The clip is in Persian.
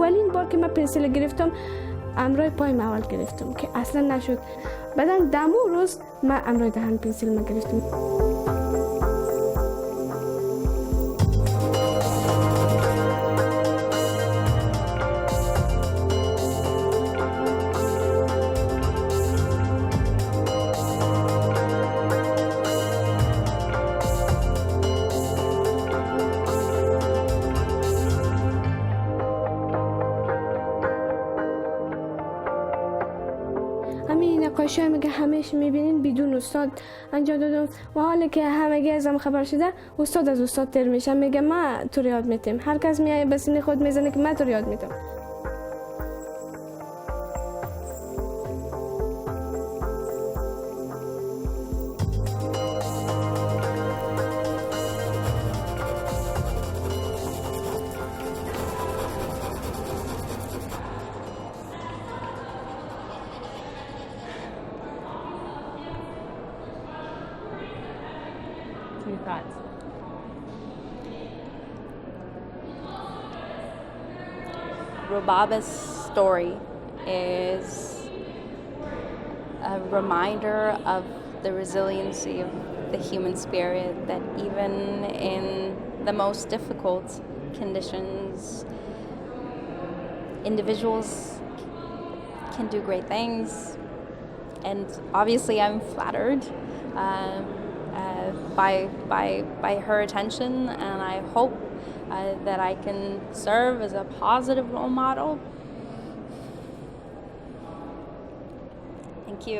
اولین بار که من پنسیل گرفتم امرای پایم اول گرفتم که اصلا نشد. بعدا دمو روز من امرای دهن پنسیل ما گرفتم. همین نقاشی هایی که همیشه میبینین بدون استاد انجام دادم و حالا که همگی ازم خبر شده استاد از استاد تر میشه، میگه ما تو رو یاد میتیم. هر کس میایه به سینی خود میزنه که من تو رو یاد میتم. Your thoughts? Rubaba's story is a reminder of the resiliency of the human spirit, that even in the most difficult conditions, individuals can do great things. And obviously I'm flattered by her attention, and I hope that I can serve as a positive role model. Thank you.